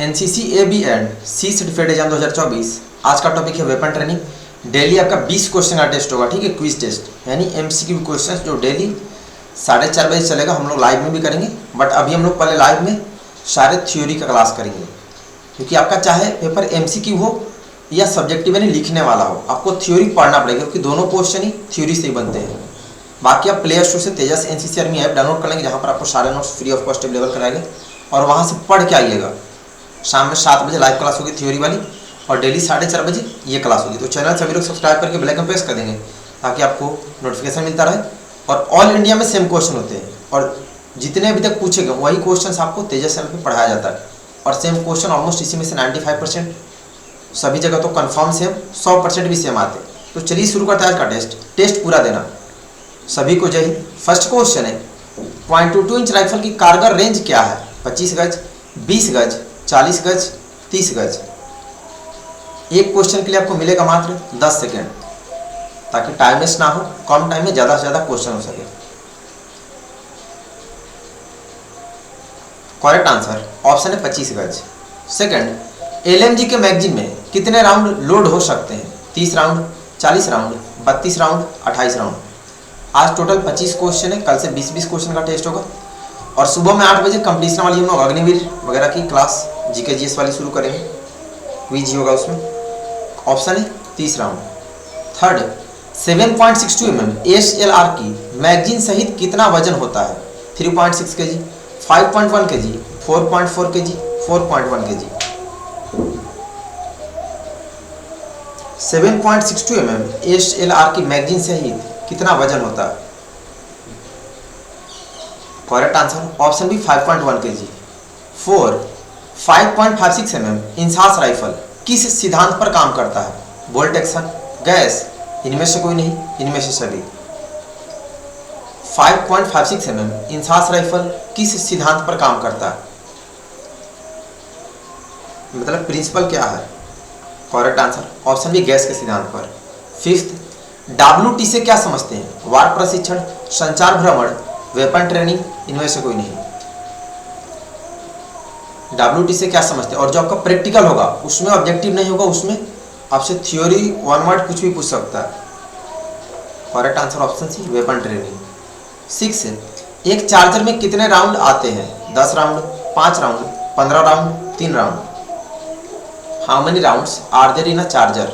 NCC A B and C certificate exam 2024। आज का topic है वेपन ट्रेनिंग। डेली आपका 20 क्वेश्चन का टेस्ट होगा, ठीक है, क्विज टेस्ट यानी एमसीक्यू क्वेश्चन जो डेली 4:30 बजे चलेगा। हम लोग लाइव में भी करेंगे, बट अभी हम लोग पहले लाइव में सारे थ्योरी का क्लास करेंगे, क्योंकि आपका चाहे पेपर एमसीक्यू हो या सब्जेक्टिव यानी लिखने वाला हो, आपको थ्योरी पढ़ना पड़ेगा, क्योंकि दोनों क्वेश्चन ही थ्योरी से ही बनते हैं। बाकी आप प्ले स्टोर से तेजस एनसीसी आर्मी ऐप डाउनलोड कर लेंगे, जहाँ पर आपको सारे notes free of cost available कराएंगे और वहाँ से पढ़ के आइएगा। शाम में 7 बजे लाइव क्लास होगी थ्योरी वाली, और डेली 4:30 बजे ये क्लास होगी। तो चैनल सभी लोग सब्सक्राइब करके बेल आइकन प्रेस कर देंगे, ताकि आपको नोटिफिकेशन मिलता रहे। और ऑल इंडिया में सेम क्वेश्चन होते हैं, और जितने अभी तक पूछे गए वही क्वेश्चन आपको तेजस चैनल पर पढ़ाया जाता है। और सेम क्वेश्चन ऑलमोस्ट इसी में से 95% सभी जगह तो कन्फर्म सेम, 100% भी सेम आते। तो चलिए शुरू करते हैं आज का टेस्ट पूरा देना। सभी को जय हिंद। फर्स्ट क्वेश्चन है, .22 इंच राइफल की कारगर रेंज क्या है? 25 गज, 20 गज, 40 गज, 30 गज। एक क्वेश्चन के लिए आपको मिलेगा मात्र 10 सेकेंड, ताकि टाइम वेस्ट ना हो, कम टाइम में ज़्यादा से ज़्यादा क्वेश्चन हो सके। करेक्ट आंसर ऑप्शन है 25 गज। सेकंड, एलएमजी के मैगजीन में कितने राउंड लोड हो सकते हैं? 30 राउंड, 40 राउंड, 32 राउंड, 28 राउंड। आज टोटल 25 क्वेश्चन है, कल से 20-20 क्वेश्चन का टेस्ट होगा। और सुबह में 8 बजे कंपटीशन वाली हम लोग अग्निवीर वगैरह की क्लास जीके जीएस वाली शुरू करेंगे, क्विज होगा उसमें। ऑप्शन है 30 राउंड। थर्ड, 7.62 mm एसएलआर की मैगजीन सहित कितना वजन होता है? 3.6 kg, 5.1 kg, 4.4 kg, 4.1 kg। 7.62 mm SLR की मैगजीन सहित कितना वजन होता है? Correct answer option B 5.1 kg। 4, 5.56 mm INSAS rifle किस सिद्धांत पर काम करता है? बोल्ट एक्शन, गैस, इनमें से कोई नहीं, इनमें से सभी। 5.56 mm इंसास राइफल किस सिद्धांत पर काम करता है? मतलब प्रिंसिपल क्या है? Correct answer option B gas के सिद्धांत पर। फिफ्थ, WT से क्या समझते हैं? वार प्रशिक्षण, संचार भ्रमण, वेपन ट्रेनिंग, इनमें से कोई नहीं। WT से क्या समझते हैं? और जो आपका प्रैक्टिकल होगा उसमें ऑब्जेक्टिव नहीं होगा, उसमें आपसे थ्योरी वन वर्ड कुछ भी पूछ सकता है। Correct answer option C weapon training. 6, एक चार्जर में कितने राउंड आते हैं? 10 round, 5 round, 15 round, 3 round. How many rounds are there in a charger?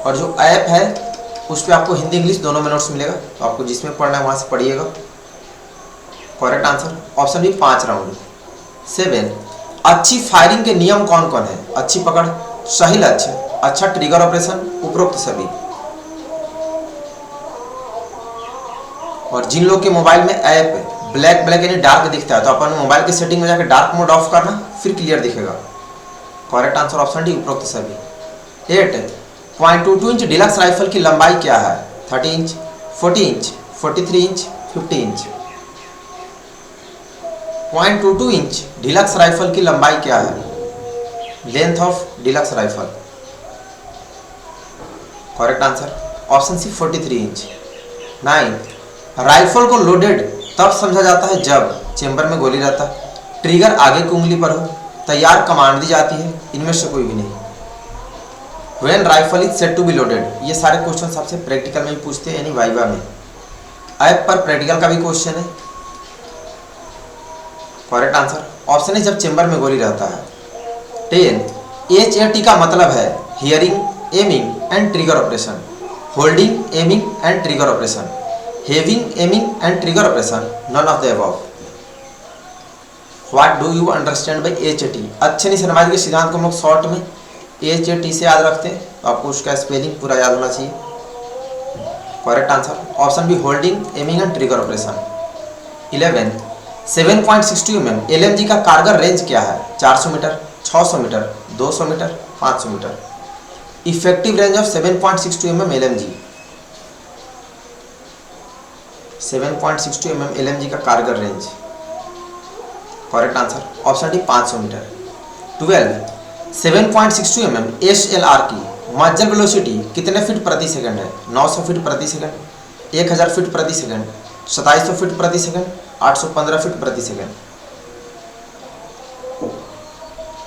और जो ऐप है उस पर आपको हिंदी इंग्लिश दोनों में नोट्स मिलेगा, तो आपको जिसमें पढ़ना है वहाँ से पढ़िएगा। Correct answer option B 5 round. 7, अच्छी फायरिंग के नियम कौन कौन है? अच्छी पकड़, सही लक्ष्य, अच्छा ट्रिगर ऑपरेशन, उपरोक्त सभी। और जिन लोग के मोबाइल में ऐप ब्लैक यानी डार्क दिखता है, तो अपन मोबाइल की सेटिंग में जाकर डार्क मोड ऑफ करना, फिर क्लियर दिखेगा। करेक्ट आंसर ऑप्शन डी उपरोक्त सभी। 8, .22 इंच डिलक्स राइफल की लंबाई क्या है? 30 inch, 40 inch, 43 inch, 50 inch. .22 inch deluxe rifle की लंबाई क्या है? Length of deluxe rifle. Correct answer option C 43 inch. 9, rifle को लोडेड तब समझा जाता है जब चेंबर में गोली रहता है, ट्रिगर आगे की उंगली पर हो, तैयार कमांड दी जाती है, इनमें से कोई भी नहीं। When rifle is set to be loaded, ये सारे क्वेश्चन आपसे प्रैक्टिकल में भी पूछते हैं, यानी वाइवा में। ऐप पर प्रैक्टिकल का भी क्वेश्चन है। करेक्ट आंसर ऑप्शन है जब चेंबर में गोली रहता है। 10, HAT का मतलब है hearing, aiming and trigger operation, holding, aiming and trigger operation, having, aiming and trigger operation, none of the above. What do you understand by HAT? अच्छे निशानबाजी के सिद्धांत को हम लोग शॉर्ट में HAT से याद रखते हैं, तो आपको उसका स्पेलिंग पूरा याद होना चाहिए। Correct answer option B holding, aiming and trigger operation. 11, 7.62 mm LMG का कारगर रेंज क्या है? 400 metre, 600 metre, 200 metre, 500 metre. Effective range of 7.62 mm LMG। 7.62 mm LMG का कारगर range. Correct answer option D 500 metre. 12, 7.62 mm SLR की muzzle velocity कितने feet प्रति second है? 900 फीट प्रति सेकंड, 1000 फीट प्रति सेकंड, 2700 फीट प्रति सेकंड, 815 फीट प्रति सेकंड।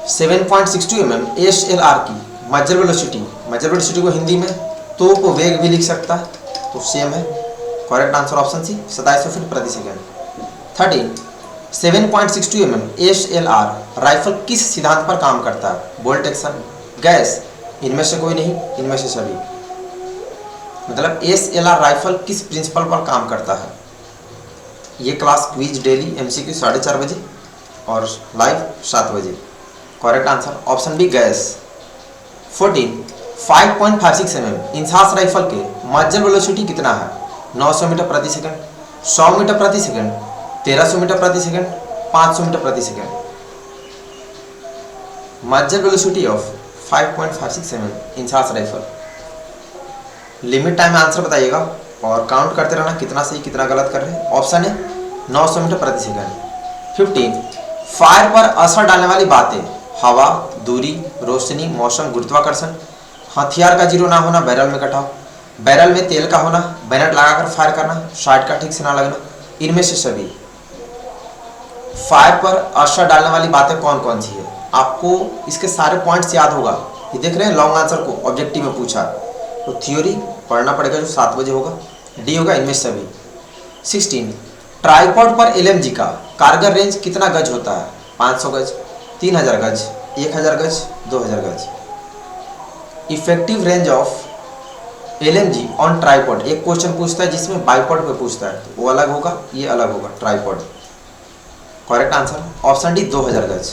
7.62 mm ASLR की मजर वेलोसिटी को हिंदी में तोप वेग भी लिख सकता है, तो सेम है। Correct answer option C 2700 feet प्रति सेकंड। 13 7.62 mm ASLR राइफल किस सिद्धांत पर काम करता है? बोल्ट एक्शन, गैस, इनमें से कोई नहीं, इनमें से सभी। मतलब ASLR राइफल किस प्रिंसिपल पर काम करता है? ये क्लास क्विज डेली MCQ 4:30 बजे और लाइव 7 बजे। Correct answer option B gas. 14 5.56 mm INSAS rifle के मजल वेलोसिटी कितना है? 900 मीटर प्रति सेकंड, 100 मीटर प्रति सेकंड, 1300 मीटर प्रति सेकंड, 500 मीटर प्रति second. Muzzle velocity of 5.56 mm INSAS rifle. Limit time में आंसर बताइएगा और काउंट करते रहना कितना सही कितना गलत कर रहे हैं। ऑप्शन है 900 मीटर प्रति सेकंड। 15 फायर पर असर डालने वाली बातें: हवा, दूरी, रोशनी, मौसम, गुरुत्वाकर्षण। हथियार का जीरो ना होना, बैरल में कटाव, बैरल में तेल का होना, बैनट लगाकर फायर करना, शार्ट का ठीक से ना लगना, इनमें से सभी। फायर पर असर डालने वाली बातें कौन कौन सी है? आपको इसके सारे पॉइंट्स याद होगा। ये देख रहे हैं लॉन्ग आंसर को ऑब्जेक्टिव में पूछा, तो थ्योरी पढ़ना पड़ेगा जो 7 बजे होगा। डी होगा इनमें से सभी। 16 ट्राइपॉड पर LMG का कारगर रेंज कितना गज होता है? 500 गज, 3000 गज, 1000 गज, 2000 गज। Effective range of LMG on tripod एक क्वेश्चन पूछता है जिसमें बाइपॉड पे पूछता है, तो वो अलग होगा, ये अलग होगा tripod. Correct answer option D 2000 गज।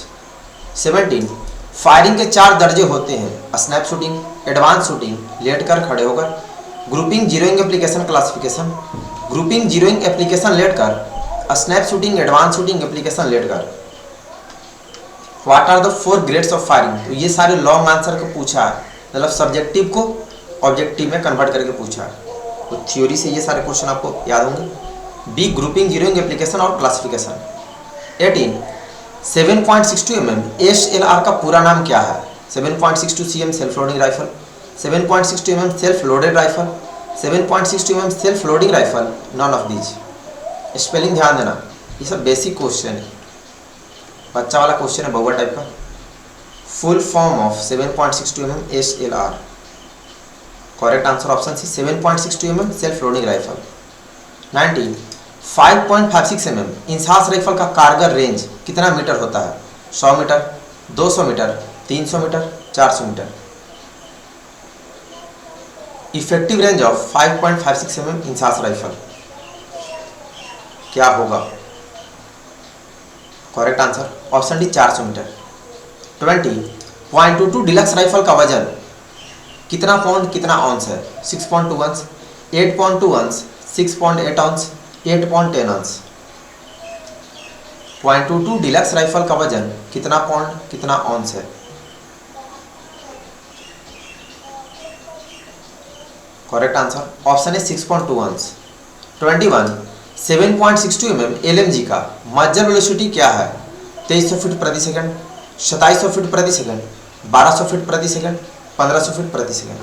17 फायरिंग के 4 दर्जे होते हैं: स्नैप शूटिंग, एडवांस शूटिंग, लेटकर, खड़े होकर, grouping, zeroing application, classification. Grouping, zeroing application, लेटकर, snap shooting, advance shooting application, लेटकर। What are the 4 grades of firing? तो ये सारे लॉन्ग आंसर को पूछा है, मतलब सब्जेक्टिव को ऑब्जेक्टिव में कन्वर्ट करके पूछा है, तो थ्योरी से ये सारे क्वेश्चन आपको याद होंगे। बी ग्रुपिंग, जीरोइंग एप्लीकेशन और क्लासिफिकेशन। 18 7.62 mm ASLR का पूरा नाम क्या है? 7.62 cm self loading rifle, 7.62 mm self loaded rifle, 7.62 mm self loading rifle, none of these. Spelling ध्यान देना, ये सब बेसिक क्वेश्चन है, बच्चा वाला क्वेश्चन है, बउआ टाइप का। Full form of 7.62 mm ASLR। Correct answer option C 7.62 mm self loading rifle. 19 5.56 mm INSAS rifle का कारगर रेंज कितना मीटर होता है? 100 metre, 200 metre, 300 metre, 400 metre. Effective range of 5.56 mm INSAS rifle क्या होगा? Correct answer option D 400 metre. 20.22 deluxe rifle का वजन कितना पाउंड कितना ऑन्स है? 6.2 ऑन्स, 8.2 ऑन्स, 6.8 ऑन्स, 8.10 ऑन्स। 0.22 डिलक्स राइफल का वजन कितना पाउंड कितना ऑन्स है? करेक्ट आंसर ऑप्शन है 6.2 ऑन्स। 21 7.62 mm LMG का मजर वेलोसिटी क्या है? 2300 फीट प्रति सेकंड, 2700 फीट प्रति सेकंड, 1200 फीट प्रति सेकंड, 1500 फीट प्रति सेकंड।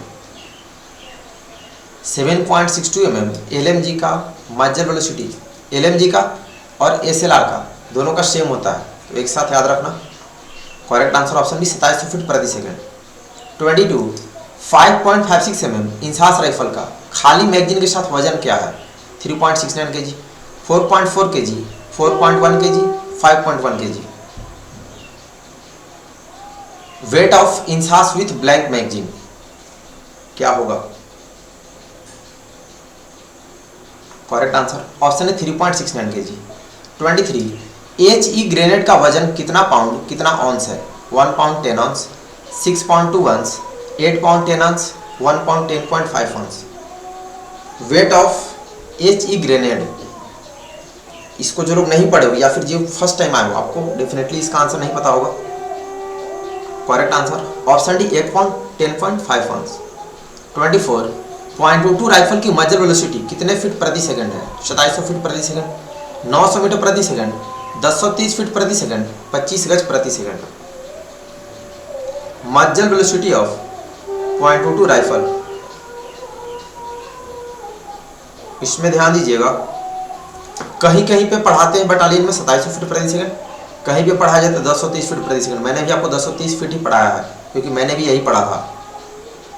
7.62 mm LMG का मजर वेलोसिटी, LMG का और ASLR का दोनों का सेम होता है, तो एक साथ याद रखना। Correct answer option D 2700 feet प्रति सेकंड। 22 5.56 mm इंसास राइफल का खाली मैगजीन के साथ वजन क्या है? 3.69 kg, 4.4 kg, 4.1 kg, 5.1 kg। Weight of INSAS with blank magazine क्या होगा? करेक्ट आंसर ऑप्शन है 3.69 kg। 23 HE ग्रेनेड का वजन कितना पाउंड कितना ऑन्स है? 1 pound 10 ounce, 6.2 ounce, 8 pound 10 ounce, 1 pound 10.5 ounce. Weight of HE grenade, इसको जो लोग नहीं पढ़े हो या फिर जो फर्स्ट टाइम आए हो आपको डेफिनेटली इसका आंसर नहीं पता होगा। Correct answer option D 8 pound 10.5 ऑन्स। 24.22 rifle की मजर वेलोसिटी कितने फीट प्रति सेकंड है? 2700 फीट प्रति सेकंड, 900 मीटर प्रति सेकंड, 1030 फीट प्रति सेकंड, 25 गज प्रति सेकंड। मजर वेलोसिटी ऑफ 0.22 राइफल, इसमें ध्यान दीजिएगा, कहीं कहीं पे पढ़ाते हैं बटालियन में 2700 फीट प्रति सेकंड, कहीं भी पढ़ाया जाता है 1030 फीट प्रति सेकंड। मैंने भी आपको 1030 फीट ही पढ़ाया है, क्योंकि मैंने भी यही पढ़ा था।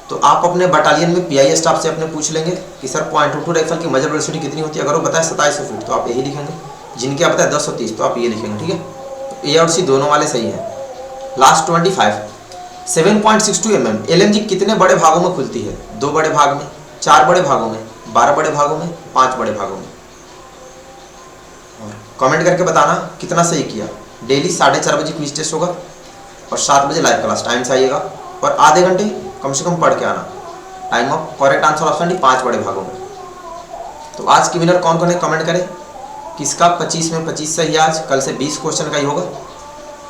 तो आप अपने बटालियन में पीआई स्टाफ से अपने पूछ लेंगे कि सर .22 राइफल की मजर वेलोसिटी कितनी होती है। अगर वो बताए 2700 फीट तो आप यही लिखेंगे, जिनके आप बताए 1030 तो आप ये लिखेंगे, ठीक है। तो ए और सी दोनों वाले सही है। लास्ट 25 7.62 mm एलएमजी कितने बड़े भागों में खुलती है? 2 बड़े भाग में, 4 बड़े भागों में, 12 बड़े भागों में, 5 बड़े भागों में। कमेंट करके बताना कितना सही किया। डेली 4:30 बजे क्विज टेस्ट होगा और 7 बजे लाइव क्लास। टाइम से आइएगा और आधे घंटे कम से कम पढ़ के आना। Time of correct answer option D 5 बड़े भागों में। तो आज की विनर कौन कौन है कमेंट करें। किसका 25 में 25 सही है आज, कल से 20 क्वेश्चन का ही होगा।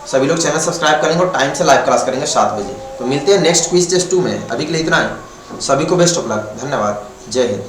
सभी लोग चैनल सब्सक्राइब करेंगे और टाइम से लाइव क्लास करेंगे 7 बजे। तो मिलते हैं नेक्स्ट क्विज टेस्ट 2 में। अभी के लिए इतना है। सभी को बेस्ट ऑफ लक। धन्यवाद। जय हिंद।